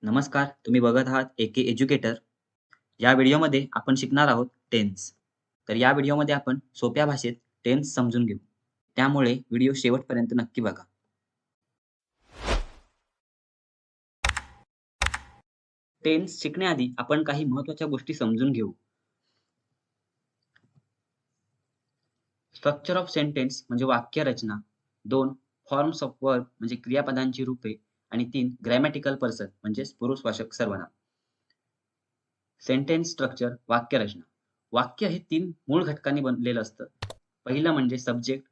नमस्कार, तुम्ही बघत आहात एके एज्युकेटर. या व्हिडिओमध्ये आपण शिकणार आहोत टेन्स. तर या व्हिडिओमध्ये आपण सोप्या भाषेत टेन्स समजून घेऊ. त्यामुळे व्हिडिओ शेवटपर्यंत नक्की बघा. टेन्स शिकण्याआधी आपण काही महत्त्वाच्या गोष्टी समजून घेऊ. स्ट्रक्चर ऑफ सेंटेन्स म्हणजे वाक्यरचना, 2 फॉर्म्स ऑफ वर्ब म्हणजे क्रियापदांची रूपे आणि 3 ग्रॅमॅटिकल पर्सन म्हणजे पुरुषवाचक सर्वनाम. सेंटेन्स स्ट्रक्चर वाक्यरचना. वाक्य हे 3 मूळ घटकांनी बनलेलं असतं. पहिलं म्हणजे सब्जेक्ट,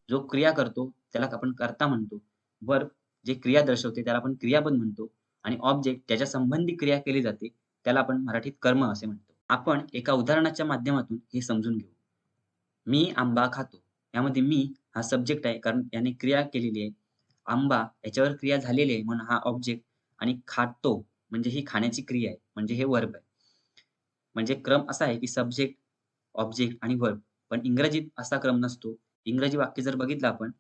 जो क्रिया करतो त्याला आपण कर्ता म्हणतो. वर्ब जे क्रिया दर्शवते त्याला आपण क्रियापद म्हणतो आणि ऑब्जेक्ट ज्याच्या संबंधी क्रिया केली जाते त्याला आपण मराठीत कर्म असे म्हणतो. आपण एका उदाहरणाच्या माध्यमातून हे समजून घेऊ. मी आंबा खातो. यामध्ये मी हा सब्जेक्ट आहे कारण याने क्रिया केलेली आहे. आंबा याच्यावर क्रिया झालेली आहे म्हणून हा ऑब्जेक्ट आणि खातो म्हणजे ही खाण्याची क्रिया आहे म्हणजे हे वर्ब आहे. म्हणजे क्रम असा आहे की सब्जेक्ट, ऑब्जेक्ट आणि वर्ब. पण इंग्रजीत असा क्रम नसतो. इंग्रजी वाक्य जर बघितलं आपण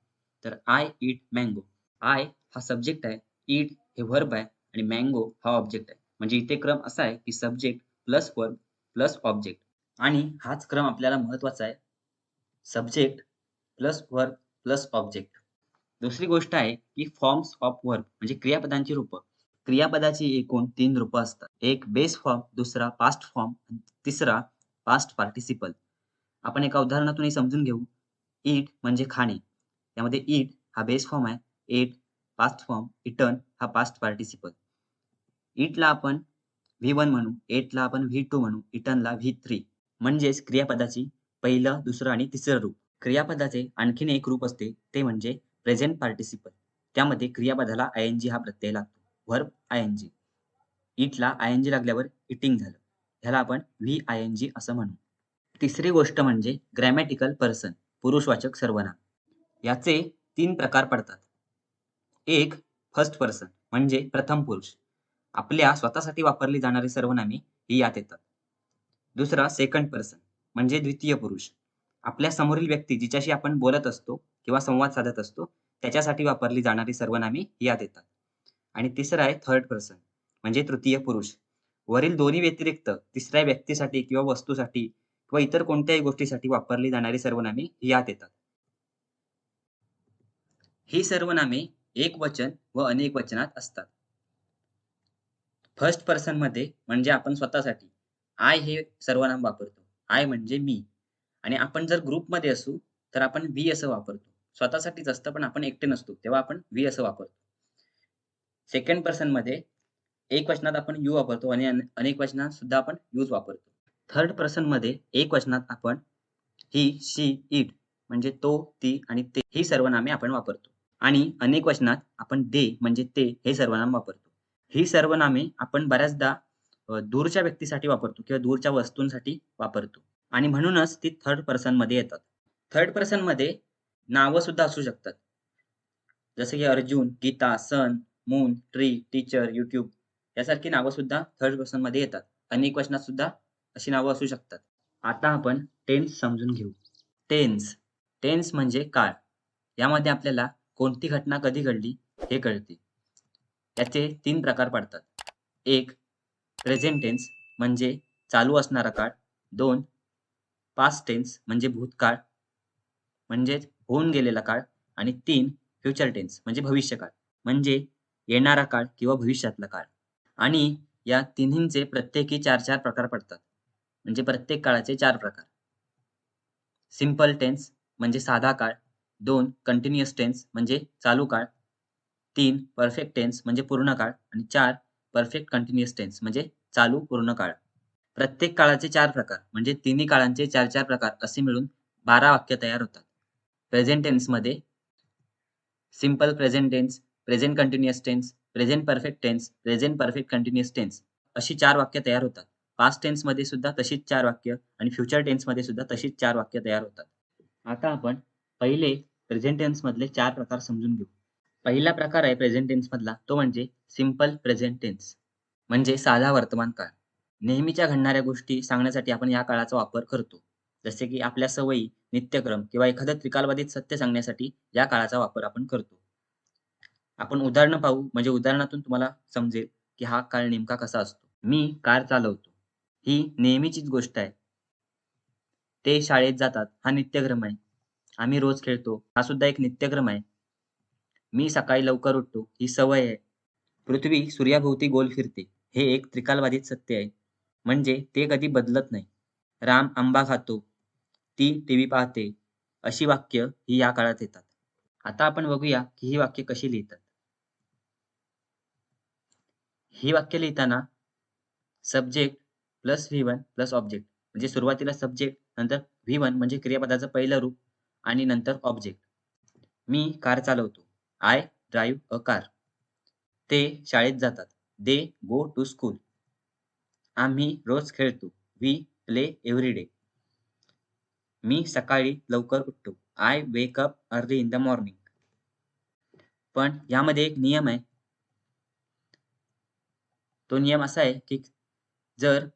तर आय ईट मँगो. आय हा सब्जेक्ट आहे, ईट हे वर्ब आहे आणि मँगो हा ऑब्जेक्ट आहे. म्हणजे इथे क्रम असा आहे की subject plus verb plus object आणि हाच क्रम आपल्याला महत्त्वाचा आहे. Subject plus verb plus object. दुसरी गोष्ट आहे की फॉर्म्स ऑफ वर्ब म्हणजे क्रियापदांची रूपं. क्रियापदाची एकूण 3 रूपं असतात. एक बेस फॉर्म, दुसरा पास्ट फॉर्म आणि तिसरा पास्ट पार्टिसिपल. आपण एका उदाहरणातून हे समजून घेऊ. ईट म्हणजे खाणे. यामध्ये ईट हा बेस फॉर्म आहे. एट पास्ट फॉर्म, इटन हा पास्ट पार्टिसिपल. ईटला आपण V1 म्हणू, एटला आपण V2 म्हणू, इटनला V3. म्हणजेच क्रियापदाची पहिलं, दुसरं आणि तिसरं रूप. क्रियापदाचे आणखीन एक रूप असते ते म्हणजे प्रेझेंट पार्टिसिपल. त्यामध्ये क्रियापदाला आयएनजी हा प्रत्यय लागतो. व्हर्ब आयएनजी. ईटला आयएनजी लागल्यावर इटिंग झालं. ह्याला आपण व्हीआयएनजी असं म्हणू. तिसरी गोष्ट म्हणजे ग्रॅमॅटिकल पर्सन, पुरुषवाचक सर्वनाम. याचे 3 प्रकार पडतात. एक फर्स्ट पर्सन म्हणजे प्रथम पुरुष. आपल्या स्वतःसाठी वापरली जाणारी सर्वनामे ही यात येतात. दुसरा सेकंड पर्सन म्हणजे द्वितीय पुरुष. आपल्या समोरील व्यक्ती जिच्याशी आपण बोलत असतो किंवा संवाद साधत असतो, त्याच्यासाठी वापरली जाणारी सर्वनामे ही यात येतात. आणि तिसरा आहे थर्ड पर्सन म्हणजे तृतीय पुरुष. वरील दोन्ही व्यतिरिक्त तिसऱ्या व्यक्तीसाठी किंवा वस्तूसाठी किंवा इतर कोणत्याही गोष्टीसाठी वापरली जाणारी सर्वनामे ही यात येतात. ही सर्वनामे एकवचन व अनेक वचनात असतात. फर्स्ट पर्सनमध्ये म्हणजे आपण स्वतःसाठी आय हे सर्वनाम वापरतो. आय म्हणजे मी आणि आपण जर ग्रुपमध्ये असू, तर आपण वी असं वापरतो. स्वतःसाठीच असतं, पण आपण एकटे नसतो, तेव्हा आपण वी असं वापरतो. सेकंड पर्सनमध्ये एकवचनात आपण यू वापरतो आणि अनेक वचनात सुद्धा आपण यूज वापरतो. थर्ड पर्सनमध्ये एकवचनात आपण ही, शी, इट म्हणजे तो, ती आणि ते ही सर्वनामे आपण वापरतो. आणि अनेक वचनात आपण दे म्हणजे ते हे सर्वनाम वापरतो. ही सर्वनामे आपण बऱ्याचदा दूरच्या व्यक्तीसाठी वापरतो किंवा दूरच्या वस्तूंसाठी वापरतो आणि म्हणूनच ती थर्ड पर्सनमध्ये येतात. थर्ड पर्सनमध्ये नावं सुद्धा असू शकतात. जसं की अर्जुन, गीता, सन, मून, ट्री, टीचर, यूट्यूब यासारखी नावं सुद्धा थर्ड पर्सनमध्ये येतात. अनेक वचनात सुद्धा अशी नावं असू शकतात. आता आपण टेन्स समजून घेऊ. टेन्स. टेन्स म्हणजे काळ. यामध्ये आपल्याला कोणती घटना कधी घडली हे कळते. याचे 3 प्रकार पडतात. एक प्रेझेंट टेन्स म्हणजे चालू असणारा काळ. 2 पास्ट टेन्स म्हणजे भूतकाळ म्हणजेच होऊन गेलेला काळ आणि 3 फ्युचर टेन्स म्हणजे भविष्यकाळ म्हणजे येणारा काळ किंवा भविष्यातला काळ. आणि या तिन्हींचे प्रत्येकी 4-4 प्रकार पडतात. म्हणजे प्रत्येक काळाचे 4 प्रकार. सिंपल टेन्स म्हणजे साधा काळ. 2 कंटिन्युअस टेन्स म्हणजे चालू काळ. 3 परफेक्ट टेन्स म्हणजे पूर्ण काळ आणि 4 परफेक्ट कंटिन्युअस टेन्स म्हणजे चालू पूर्ण काळ. प्रत्येक काळाचे 4 प्रकार म्हणजे तिन्ही काळांचे 4-4 प्रकार असे मिळून 12 वाक्य तयार होतात. प्रेझेंट टेन्समध्ये simple present tense, present continuous tense, present perfect tense, present perfect continuous tense अशी 4 वाक्य तयार होतात. पास्ट टेन्समध्ये सुद्धा तशीच 4 वाक्य आणि फ्युचर टेन्समध्ये सुद्धा तशीच 4 वाक्य तयार होतात. आता आपण पहिले प्रेझेंट टेन्समधले 4 प्रकार समजून घेऊ. पहिला प्रकार आहे प्रेझेंट टेन्समधला तो म्हणजे सिंपल प्रेझेंट टेन्स म्हणजे साधा वर्तमान काळ. नेहमीच्या घडणाऱ्या गोष्टी सांगण्यासाठी आपण या काळाचा वापर करतो. जसे की आपल्या सवयी, नित्यक्रम किंवा एखादं त्रिकालबाधित सत्य सांगण्यासाठी या काळाचा वापर आपण करतो. आपण उदाहरणं पाहू म्हणजे उदाहरणातून तुम्हाला समजेल. की हा काळ नेमका कसा असतो. मी कार चालवतो. ही नेहमीचीच गोष्ट आहे. ते शाळेत जातात हा नित्यक्रम आहे. आम्ही रोज खेळतो हा सुद्धा एक नित्यक्रम आहे. मी सकाळी लवकर उठतो ही सवय आहे. पृथ्वी सूर्याभोवती गोल फिरते हे एक त्रिकालबाधित सत्य आहे. म्हणजे ते कधी बदलत नाही. राम आंबा खातो, ती टीव्ही पाहते, अशी वाक्य ही या काळात येतात. आता आपण बघूया की ही वाक्य कशी लिहितात. ही वाक्य लिहिताना subject plus V1 plus object म्हणजे सुरुवातीला सब्जेक्ट नंतर V1 म्हणजे क्रियापदाचं पहिलं रूप आणि नंतर ऑब्जेक्ट. मी कार चालवतो. I drive a car. ते शाळेत जातात. They go to school. आम्ही रोज खेळतो. We play every day. मी सकाळी लवकर उठतो. I wake up early in the morning. पण यामध्ये एक नियम आहे. तो नियम असा आहे, की जर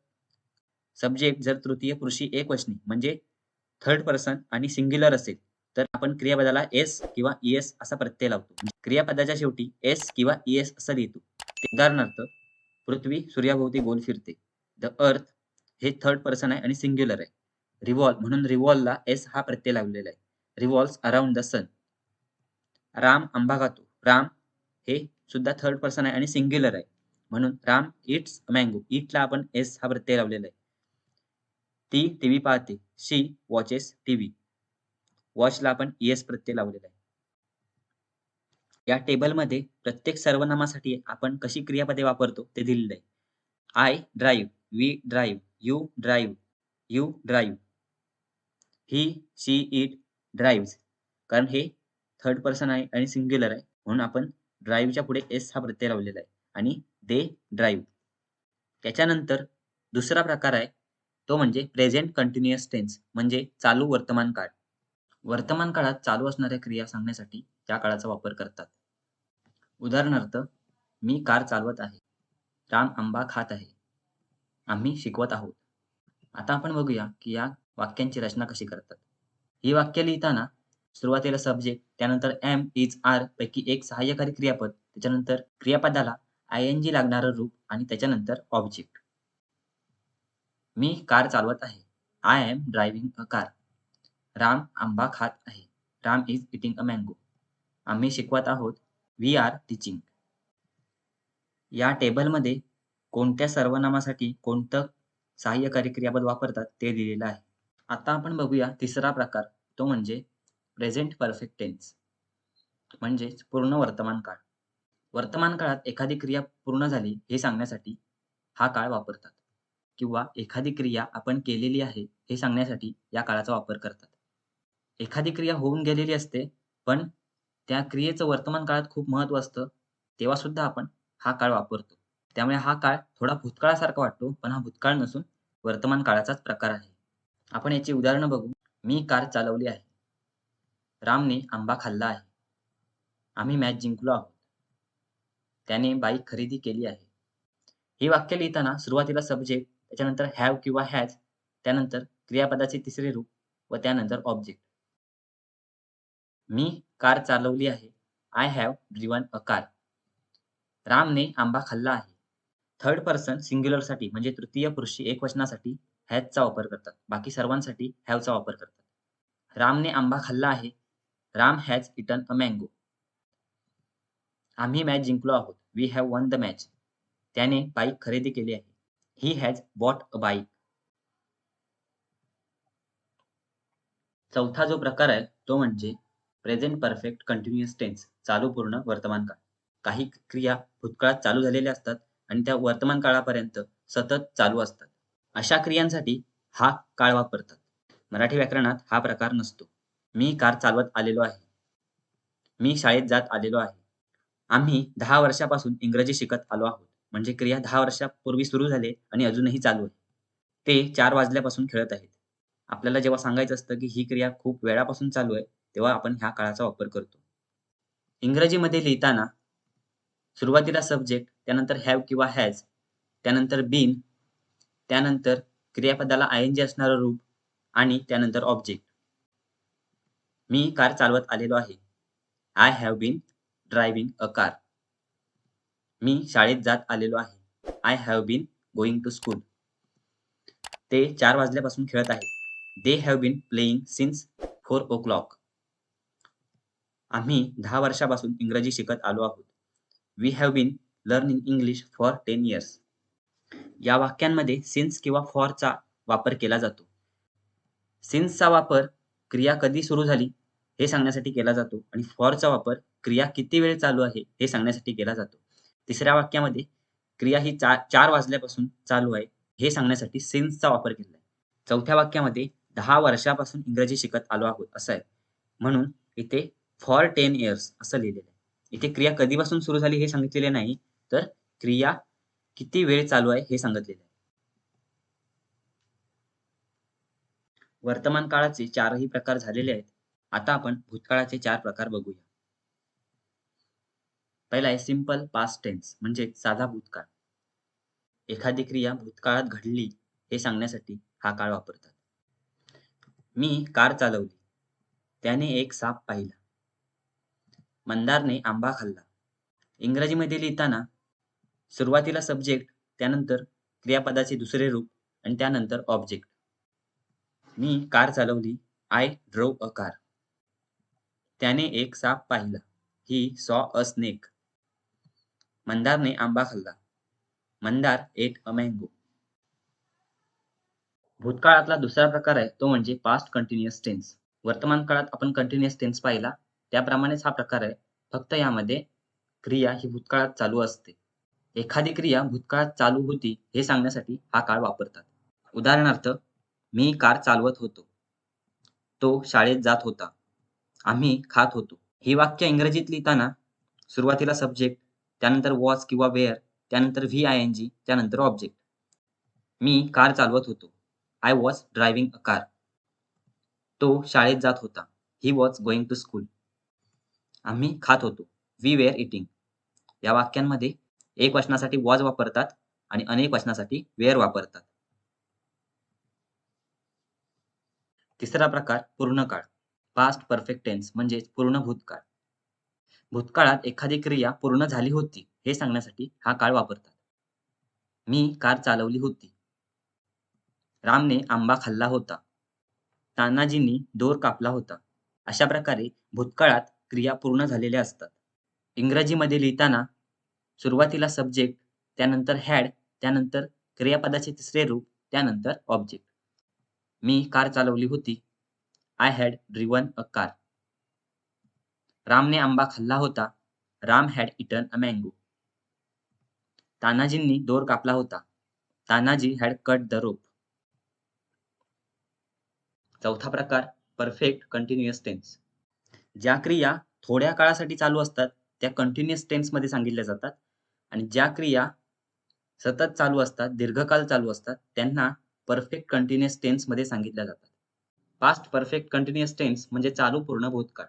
सब्जेक्ट जर तृतीय पुरुषी एकवचनी म्हणजे थर्ड पर्सन आणि सिंग्युलर असेल, तर आपण क्रियापदाला एस किंवा ईएस असा प्रत्यय लावतो. म्हणजे क्रियापदाच्या शेवटी एस किंवा ईएस असं लिहितो. उदाहरणार्थ, पृथ्वी सूर्याभोवती गोल फिरते. द अर्थ हे थर्ड पर्सन आहे आणि सिंग्युलर आहे. रिव्हॉल्व म्हणून रिव्हॉल्वला एस हा प्रत्यय लावलेला आहे. रिव्हॉल्व्स अराउंड द सन. राम आंबा खातो. राम हे सुद्धा थर्ड पर्सन आहे आणि सिंग्युलर आहे. म्हणून राम इट्स मँगो. इटला आपण एस हा प्रत्यय लावलेला आहे. ती टीव्ही पाहते. शी वॉचेस टीव्ही. वॉचला आपण ईएस प्रत्यय लावलेला आहे. या टेबलमध्ये प्रत्येक सर्वनामासाठी आपण कशी क्रियापदे वापरतो ते दिलेलं आहे. I drive, we drive, you drive, you drive. He, she, it drives. कारण हे थर्ड पर्सन आहे आणि सिंग्युलर आहे. म्हणून आपण ड्राईव्हच्या पुढे एस हा प्रत्यय लावलेला आहे आणि दे ड्राईव्ह. त्याच्यानंतर दुसरा प्रकार आहे तो म्हणजे प्रेझेंट कंटिन्युअस टेन्स म्हणजे चालू वर्तमान काळ. वर्तमान काळात चालू असणाऱ्या क्रिया सांगण्यासाठी त्या काळाचा वापर करतात. उदाहरणार्थ, मी कार चालवत आहे. राम आंबा खात आहे. आम्ही शिकवत आहोत. आता आपण बघूया की या वाक्यांची रचना कशी करतात. ही वाक्य लिहिताना सुरुवातीला सब्जेक्ट, त्यानंतर एम, इज, आर पैकी एक सहाय्यकारी क्रियापद, त्याच्यानंतर क्रियापदाला आयएनजी लागणारं रूप आणि त्याच्यानंतर ऑब्जेक्ट. मी कार चालवत आहे. I am driving a car. Ram आंबा खात आहे. Ram is eating a mango. आम्ही शिकवत आहोत. We are teaching. या टेबलमध्ये कोणत्या सर्वनामासाठी कोणतं सहाय्यकारी क्रियापद वापरतात ते दिलेलं आहे. आता आपण बघूया तिसरा प्रकार, तो म्हणजे प्रेझेंट परफेक्ट टेन्स म्हणजेच पूर्ण वर्तमान काळ. वर्तमान काळात एखादी क्रिया पूर्ण झाली हे सांगण्यासाठी हा काळ वापरतात किंवा एखादी क्रिया आपण केलेली आहे हे सांगण्यासाठी या काळाचा वापर करतात. एखादी क्रिया होऊन गेलेली असते, पण त्या क्रियेचं वर्तमान काळात खूप महत्त्व असतं, तेव्हा सुद्धा आपण हा काळ वापरतो. त्यामुळे हा काळ थोडा भूतकाळासारखा वाटतो, पण हा भूतकाळ नसून वर्तमान काळाचाच प्रकार आहे. आपण याची उदाहरणं बघू. मी कार चालवली आहे. रामने आंबा खाल्ला आहे. आम्ही मॅच जिंकलो आहोत. त्याने बाईक खरेदी केली आहे. ही वाक्य लिहिताना सुरुवातीला सब्जेक्ट, त्याच्यानंतर हॅव किंवा हॅज, त्यानंतर क्रियापदाचे तिसरे रूप व त्यानंतर ऑब्जेक्ट. मी कार चालवली आहे. I have driven a car. रामने आंबा खाल्ला आहे. थर्ड पर्सन सिंग्युलरसाठी म्हणजे तृतीय पुरुषी एकवचनासाठी हॅजचा वापर करतात. बाकी सर्वांसाठी हॅवचा वापर करतात. रामने आंबा खाल्ला आहे. Ram has eaten a mango. आम्ही मॅच जिंकलो आहोत. We have won the match. त्याने बाईक खरेदी केली आहे. He has bought a bike. चौथा जो प्रकार आहे तो म्हणजे प्रेझेंट परफेक्ट कंटिन्युअस टेन्स चालू पूर्ण वर्तमान काळ. काही क्रिया भूतकाळात चालू झालेल्या असतात आणि त्या वर्तमान काळापर्यंत सतत चालू असतात. अशा क्रियांसाठी हा काळ वापरतात. मराठी व्याकरणात हा प्रकार नसतो. मी कार चालवत आलेलो आहे. मी शाळेत जात आलेलो आहे. आम्ही 10 वर्षापासून इंग्रजी शिकत आलो आहोत. म्हणजे क्रिया 10 वर्षापूर्वी सुरू झाली आणि अजूनही चालू आहे. ते 4 वाजल्यापासून खेळत आहेत. आपल्याला जेव्हा सांगायचं असतं, की ही क्रिया खूप वेळापासून चालू आहे, तेव्हा आपण ह्या काळाचा वापर करतो. इंग्रजीमध्ये लिहिताना सुरुवातीला सब्जेक्ट, त्यानंतर हॅव किंवा हॅज, त्यानंतर बीन, त्यानंतर क्रियापदाला आयएनजी असणारं रूप आणि त्यानंतर ऑब्जेक्ट. मी कार चालवत आलेलो आहे. I have been driving a car. मी शाळेत जात आलेलो आहे. I have been going to school. ते 4 वाजल्यापासून खेळत आहेत. They have been playing since 4 o'clock. आम्ही 10 वर्षापासून इंग्रजी शिकत आलो आहोत. We have been learning English for 10 years. या वाक्यांमध्ये सिन्स किंवा फॉरचा वापर केला जातो. सिन्सचा वापर क्रिया कधी सुरू झाली हे सांगण्यासाठी केला जातो आणि फॉरचा वापर क्रिया किती वेळ चालू आहे हे सांगण्यासाठी केला जातो. तिसऱ्या वाक्यामध्ये क्रिया ही 4 वाजल्यापासून चालू आहे हे सांगण्यासाठी सिन्सचा वापर केला आहे. चौथ्या वाक्यामध्ये 10 वर्षापासून इंग्रजी शिकत आलो आहोत असं आहे. म्हणून इथे फॉर 10 इयर्स असं लिहिलेलं आहे. इथे क्रिया कधीपासून सुरू झाली हे सांगितलेले नाही, तर क्रिया किती वेळ चालू आहे हे सांगितलेलं आहे. वर्तमान काळाचे 4ही प्रकार झालेले आहेत. आता आपण भूतकाळाचे 4 प्रकार बघूया. पहिला आहे सिंपल पास्ट टेन्स म्हणजे साधा भूतकाळ. एखादी क्रिया भूतकाळात घडली हे सांगण्यासाठी हा काळ वापरतात. मी कार चालवली. त्याने एक साप पाहिला. मंदारने आंबा खाल्ला. इंग्रजीमध्ये लिहिताना सुरुवातीला सब्जेक्ट, त्यानंतर क्रियापदाचे दुसरे रूप आणि त्यानंतर ऑब्जेक्ट. मी कार चालवली. I drove a car. त्याने एक साप पाहिला. He saw a snake. मंदारने आंबा खाल्ला. Mandar ate a mango. भूतकाळातला दुसरा प्रकार आहे तो म्हणजे पास्ट कंटिन्युअस टेन्स. वर्तमान काळात आपण कंटिन्युअस टेन्स पाहिला त्याप्रमाणेच हा प्रकार आहे, फक्त यामध्ये क्रिया ही भूतकाळात चालू असते. एखादी क्रिया भूतकाळात चालू होती हे सांगण्यासाठी हा काळ वापरतात. उदाहरणार्थ, मी कार चालवत होतो. तो शाळेत जात होता. आम्ही खात होतो. ही वाक्य इंग्रजीत लिहिताना सुरुवातीला सब्जेक्ट, त्यानंतर वॉज किंवा वेअर, त्यानंतर VING, त्यानंतर ऑब्जेक्ट. मी कार चालवत होतो. I was driving a car. तो शाळेत जात होता. He was going to school. आम्ही खात होतो. We were eating. या वाक्यांमध्ये एकवचनासाठी वॉज वापरतात आणि अनेक वचनासाठी वेअर वापरतात. तिसरा प्रकार पूर्ण काळ. पास्ट परफेक्ट टेन्स म्हणजे पूर्ण भूतकाळ. भूतकाळात एखादी क्रिया पूर्ण झाली होती हे सांगण्यासाठी हा काळ वापरतात. मी कार चालवली होती. रामने आंबा खाल्ला होता. तानाजींनी दोर कापला होता. अशा प्रकारे भूतकाळात क्रिया पूर्ण झालेल्या असतात. इंग्रजीमध्ये लिहिताना सुरुवातीला सब्जेक्ट, त्यानंतर हॅड, त्यानंतर क्रियापदाचे तिसरे रूप, त्यानंतर ऑब्जेक्ट. मी कार चालवली होती. I had driven a car. रामने आंबा खाल्ला होता. Ram had eaten a mango. तानाजींनी दोर कापला होता. Tanaji had cut the rope. चौथा प्रकार परफेक्ट कंटिन्युअस टेन्स. ज्या क्रिया थोड्या काळासाठी चालू असतात त्या कंटिन्युअस टेन्समध्ये सांगितल्या जातात आणि ज्या क्रिया सतत चालू असतात, दीर्घकाळ चालू असतात, त्यांना परफेक्ट कंटिन्युअस टेन्समध्ये सांगितल्या जातात. पास्ट परफेक्ट कंटिन्युअस टेन्स म्हणजे चालू पूर्ण भूतकाळ.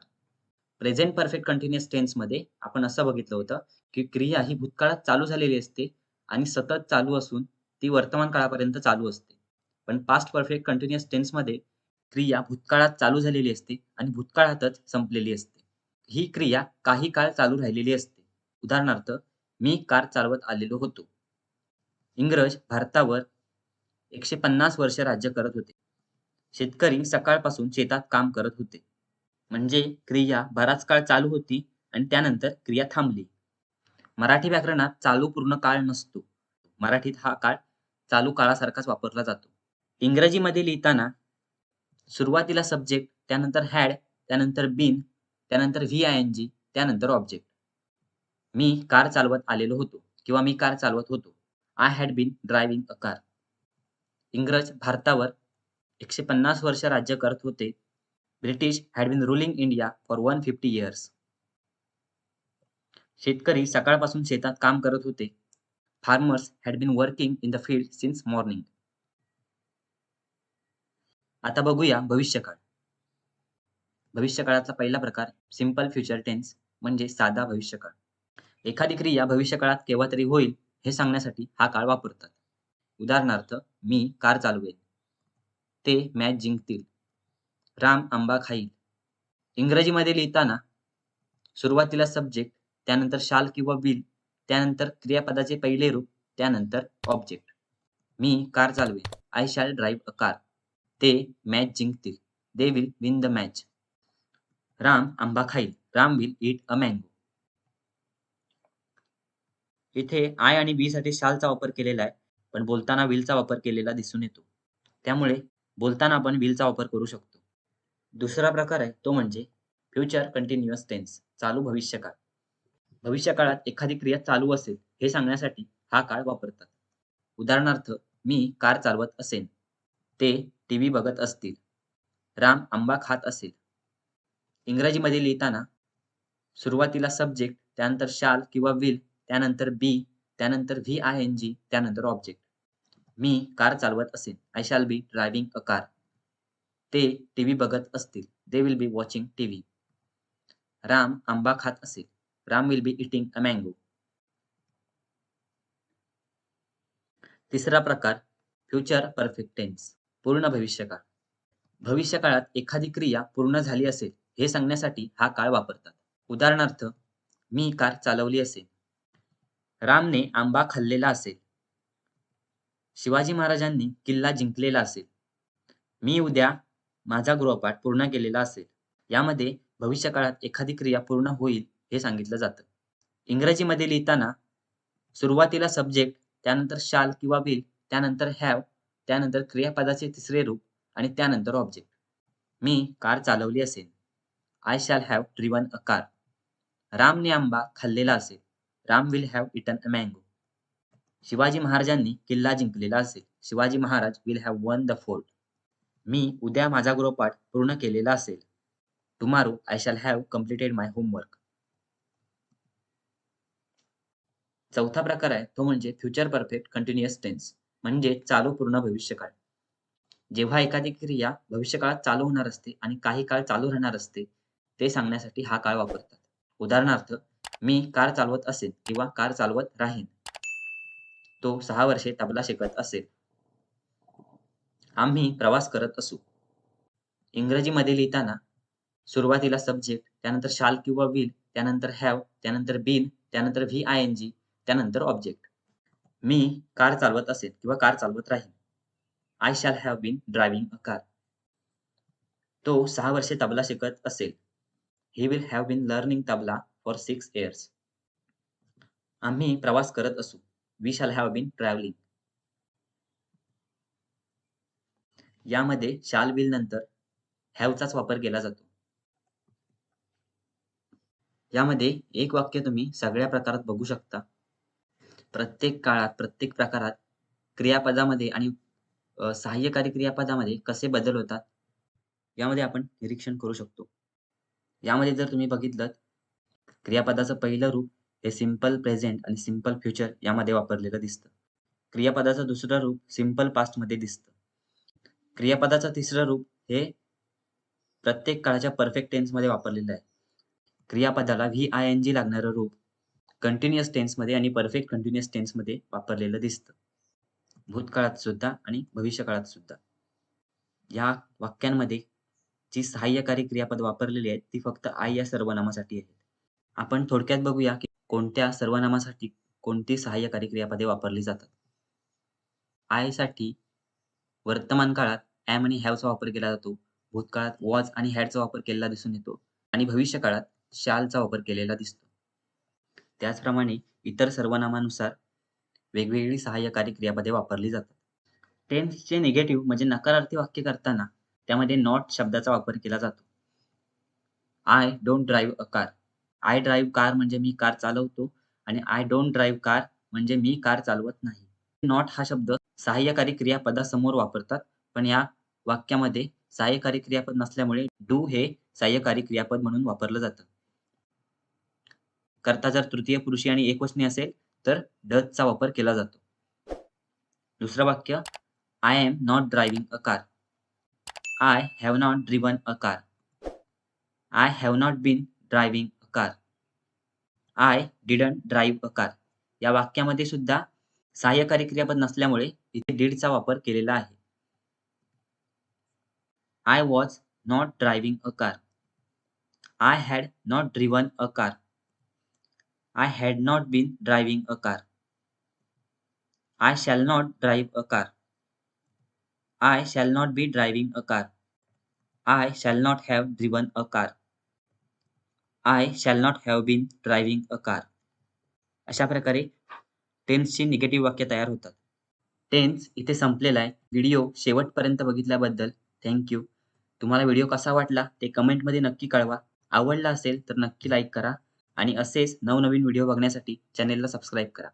प्रेझेंट परफेक्ट कंटिन्युअस टेन्समध्ये आपण असं बघितलं होतं, की क्रिया ही भूतकाळात चालू झालेली असते आणि सतत चालू असून ती वर्तमान काळापर्यंत चालू असते. पण पास्ट परफेक्ट कंटिन्युअस टेन्समध्ये क्रिया भूतकाळात चालू झालेली असते आणि भूतकाळातच संपलेली असते. ही क्रिया काही काळ चालू राहिलेली असते. उदाहरणार्थ, मी कार चालवत आलेलो होतो. इंग्रज भारतावर 150 वर्ष राज्य करत होते. शेतकरी सकाळपासून शेतात काम करत होते. म्हणजे क्रिया बराच काळ चालू होती आणि त्यानंतर क्रिया थांबली. मराठी व्याकरणात चालू पूर्ण काळ नसतो. मराठीत हा काळ चालू काळासारखाच वापरला जातो. इंग्रजीमध्ये लिहिताना सुरुवातीला सब्जेक्ट, त्यानंतर हॅड, त्यानंतर बीन, त्यानंतर VING, त्यानंतर ऑब्जेक्ट. मी कार चालवत आलेलो होतो किंवा मी कार चालवत होतो. I had been driving a car. इंग्रज भारतावर 150 वर्ष राज्य करत होते. British had been ruling India for 150 years. शेतकरी सकाळपासून शेतात काम करत होते. Farmers had been working in the field since morning. आता बघूया भविष्यकाळ. भविष्यकाळाचा पहिला प्रकार सिंपल फ्युचर टेन्स म्हणजे साधा भविष्यकाळ. एखादी क्रिया भविष्यकाळात केव्हा तरी होईल हे सांगण्यासाठी हा काळ वापरतात. उदाहरणार्थ, मी कार चालवेन. ते मॅच जिंकतील. राम आंबा खाईल. इंग्रजीमध्ये लिहिताना सुरुवातीला सब्जेक्ट, त्यानंतर शाल किंवा विल, त्यानंतर क्रियापदाचे पहिले रूप, त्यानंतर ऑब्जेक्ट. मी कार चालवेन. I shall drive a car. ते मॅच जिंकतील. They will win the match. राम आंबा खाईल. Ram will eat a mango. इथे आय आणि बी साठी शालचा वापर केलेला आहे, पण बोलताना विलचा वापर केलेला दिसून येतो. त्यामुळे बोलताना आपण विलचा वापर करू शकतो. दुसरा प्रकार आहे तो म्हणजे फ्युचर कंटिन्युअस टेन्स, चालू भविष्यकाळ. भविष्यकाळात एखादी क्रिया चालू असेल हे सांगण्यासाठी हा काळ वापरतात. उदाहरणार्थ, मी कार चालवत असेन. ते टीव्ही बघत असतील. राम आंबा खात असेल. इंग्रजीमध्ये लिहिताना सुरुवातीला सब्जेक्ट, त्यानंतर शाल किंवा विल, त्यानंतर बी, त्यानंतर व्ही-आय-एन-जी, त्यानंतर ऑब्जेक्ट. मी कार चालवत असेन. I shall be driving a car. ते टीव्ही बघत असतील. They will be watching TV. Ram आंबा खात असेल. Ram will be eating a mango. तिसरा प्रकार फ्युचर परफेक्ट टेन्स, पूर्ण भविष्यकाळ. भविष्यकाळात एखादी क्रिया पूर्ण झाली असेल हे सांगण्यासाठी हा काळ वापरतात. उदाहरणार्थ, मी कार चालवली असेल. रामने आंबा खाल्लेला असेल. शिवाजी महाराजांनी किल्ला जिंकलेला असेल. मी उद्या माझा गृहपाठ पूर्ण केलेला असेल. यामध्ये भविष्यकाळात एखादी क्रिया पूर्ण होईल हे सांगितलं जातं. इंग्रजीमध्ये लिहिताना सुरुवातीला सब्जेक्ट, त्यानंतर शाल किंवा विल, त्यानंतर हॅव, त्यानंतर क्रियापदाचे तिसरे रूप आणि त्यानंतर ऑब्जेक्ट. मी कार चालवली असेल. I shall have driven a car. रामने आंबा खाल्लेला असेल. Ram will have eaten a mango. Shivaji महाराजांनी किल्ला जिंकलेला असेल. Shivaji Maharaj will have won the fort. मी उद्या माझा गृहपाठ पूर्ण केलेला असेल. Tomorrow I shall have completed my homework. चौथा प्रकार आहे तो म्हणजे फ्युचर परफेक्ट कंटिन्युअस टेन्स, म्हणजे चालू पूर्ण भविष्यकाळ. जेव्हा एखादी क्रिया भविष्यकाळात चालू होणार असते आणि काही काळ चालू राहणार असते, ते सांगण्यासाठी हा काळ वापरतात. उदाहरणार्थ, मी कार चालवत असेन किंवा कार चालवत राहीन. तो 6 वर्षे तबला शिकत असेल. आम्ही प्रवास करत असू. इंग्रजीमध्ये लिहिताना सुरुवातीला सब्जेक्ट, त्यानंतर शाल किंवा विल, त्यानंतर हॅव, त्यानंतर बीन, त्यानंतर व्ही-आय-एन-जी, त्यानंतर ऑब्जेक्ट. मी कार चालवत असेन किंवा कार चालवत राहीन. I shall have been driving a car. तो 6 वर्षे तबला शिकत असेल. He will have been learning tabla for 6 years. आम्ही प्रवास करत असू. We shall have been travelling. यामध्ये शाल विल नंतर हॅवचाच वापर केला जातो. यामध्ये एक वाक्य तुम्ही सगळ्या प्रकारात बघू शकता. प्रत्येक काळात, प्रत्येक प्रकारात क्रियापदामध्ये आणि सहाय्यकारी क्रियापदामध्ये कसे बदल होतात, यामध्ये आपण निरीक्षण करू शकतो. यामध्ये जर तुम्ही बघितलंत, क्रियापदाचं पहिलं रूप हे सिंपल प्रेझेंट आणि सिंपल फ्युचर यामध्ये वापरलेलं दिसतं. क्रियापदाचं दुसरं रूप सिंपल पास्टमध्ये दिसतं. क्रियापदाचं तिसरं रूप हे प्रत्येक काळाच्या परफेक्ट टेन्समध्ये वापरलेलं आहे. क्रियापदाला व्ही-आय-एन-जी लागणारं रूप कंटिन्युअस टेन्समध्ये आणि परफेक्ट कंटिन्युअस टेन्समध्ये वापरलेलं दिसतं. भूतकाळात सुद्धा आणि भविष्यकाळात सुद्धा. या वाक्यांमध्ये जी सहाय्यकारी क्रियापद वापरलेली आहेत, ती फक्त आय या सर्वनामासाठी आहेत. आपण थोडक्यात बघूया की कोणत्या सर्वनामासाठी कोणती सहाय्यकारी क्रियापदे वापरली जातात. आय साठी वर्तमान काळात एम आणि हॅवचा वापर केला जातो. भूतकाळात वॉज आणि हॅडचा वापर केलेला दिसून येतो आणि भविष्यकाळात शालचा वापर केलेला दिसतो. त्याचप्रमाणे इतर सर्वनामानुसार वेगवेगळी सहाय्यकारी क्रियापदे वापरली जातात. टेन्सचे निगेटिव्ह म्हणजे नकारार्थी वाक्य करताना त्यामध्ये नॉट शब्दाचा वापर केला जातो. I don't drive a car. I drive car म्हणजे मी कार चालवतो आणि आय डोंट ड्राईव्ह कार म्हणजे मी कार चालवत नाही. नॉट हा शब्द सहाय्यकारी क्रियापदासमोर वापरतात, पण या वाक्यामध्ये सहाय्यकारी क्रियापद नसल्यामुळे डू हे सहाय्यकारी क्रियापद म्हणून वापरलं जातं. कर्ता जर तृतीय पुरुषी आणि एकवचनी असेल तर डजचा वापर केला जातो. दुसरं वाक्य, I am not driving a car. I have not driven a car. I have not been driving a car. I didn't drive a car. या वाक्यामध्ये सुद्धा सहाय्यकारी क्रियापद नसल्यामुळे इथे डिडचा वापर केलेला आहे. I was not driving a car. I had not driven a car. I had not been driving a car. I shall not drive a car. I shall not be driving a car. I shall not have driven a car. I shall not have been driving a car. अशा प्रकारे टेन्सची negative वाक्य तयार होतात. Tense इथे संपलेला आहे. Video शेवटपर्यंत बघितल्याबद्दल thank you. तुम्हाला व्हिडिओ कसा वाटला ते कमेंटमध्ये नक्की कळवा. आवडला असेल तर नक्की लाईक करा आणि असेच नवनवीन व्हिडिओ बघण्यासाठी चॅनेलला सबस्क्राईब करा.